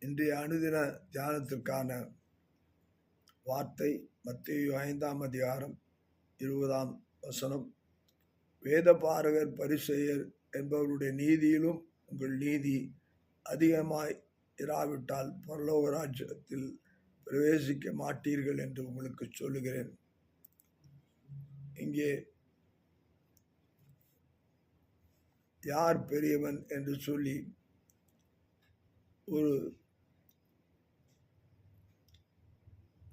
இன்றைய அனுதின தியானத்திற்கான வார்த்தை மத்தேயு 5ஆம் அதிகாரம் 20ஆம் வசனம். வேத பாரகர் பரிசேயர் என்பவருடைய நீதியிலும் உங்கள் நீதி அதிகமாய் இராவிட்டால் பரலோக ராஜ்யத்தில் பிரவேசிக்க மாட்டீர்கள் என்று உங்களுக்கு சொல்லுகிறேன். இங்கே யார் பெரியவன் என்று சொல்லி ஒரு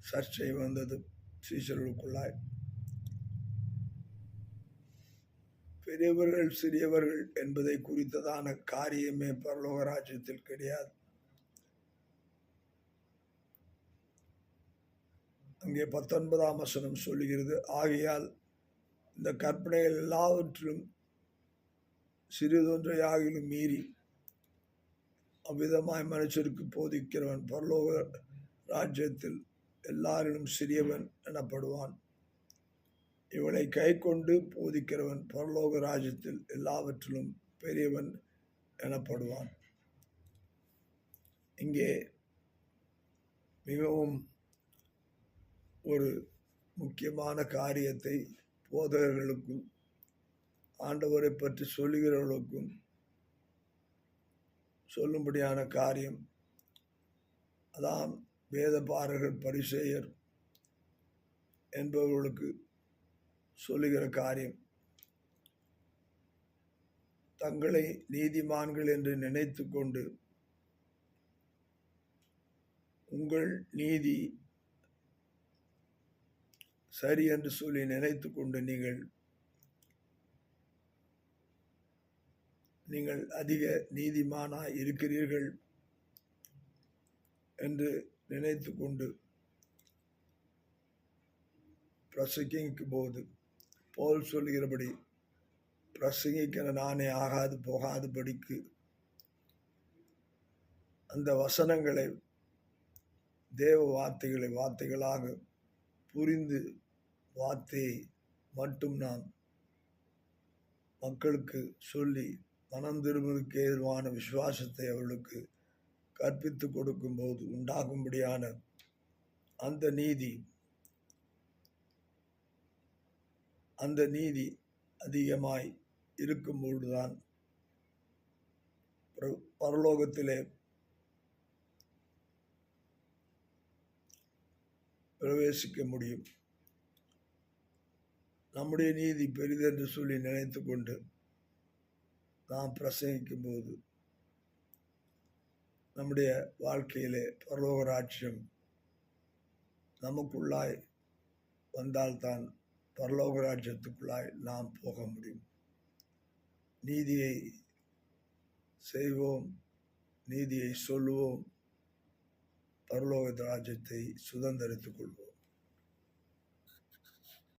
சர்ச்சை வந்தது சீஷர்களுக்குள்ளாய். பெரியவர்கள் சிறியவர்கள் என்பதை குறித்ததான காரியமே பரலோக ராஜ்யத்தில் கிடையாது. அங்கே 19ஆம் வசனம் சொல்லுகிறது, ஆகையால் இந்த கற்பனைகள் எல்லாவற்றிலும் சிறிதொன்றையாகிலும் மீறி அவ்விதமாய் மனுஷருக்கு போதிக்கிறவன் பரலோக ராஜ்யத்தில் எல்லாரிலும் சிறியவன் எனப்படுவான். இவளை கை கொண்டு போதிக்கிறவன் பரலோக ராஜ்யத்தில் எல்லாவற்றிலும் பெரியவன் எனப்படுவான். இங்கே மிகவும் ஒரு முக்கியமான காரியத்தை போதகர்களுக்கும் ஆண்டவரை பற்றி சொல்லுகிறவர்களுக்கும் சொல்லும்படியான காரியம். அதான் வேத பாரகர் பரிசேயர் என்பவர்களுக்கு சொல்லுகிற காரியம். தங்களை நீதிமான்கள் என்று நினைத்து கொண்டு உங்கள் நீதி சரி என்று சொல்லி நினைத்து கொண்டு நீங்கள் அதிக நீதிமானாய் இருக்கிறீர்கள் என்று நினைத்து கொண்டு பிரசங்கிக்கும் போது போல் சொல்கிறபடி பிரசங்கிக்கிற நானே ஆகாது போகாதபடிக்கு அந்த வசனங்களை தேவ வார்த்தைகளாக புரிந்து வார்த்தையை மட்டும் நாம் மக்களுக்கு சொல்லி மனம் திரும்புவதற்கு ஏதுவான விசுவாசத்தை அவர்களுக்கு கற்பித்து கொடுக்கும்போது உண்டாகும்படியான அந்த நீதி அதிகமாய் இருக்கும்பொழுதுதான் பரலோகத்திலே பிரவேசிக்க முடியும். நம்முடைய நீதி பெரிதென்று சொல்லி நினைத்து கொண்டு நாம் பிரசங்கிக்கும் போது நம்முடைய வாழ்க்கையிலே பரலோக ராஜ்யம் நமக்குள்ளாய் வந்தால்தான் பரலோக ராஜ்யத்துக்குள்ளாய் நாம் போக முடியும். நீதியை செய்வோம், நீதியை சொல்லுவோம், பரலோக ராஜ்யத்தை சுதந்திரித்துக் கொள்வோம்.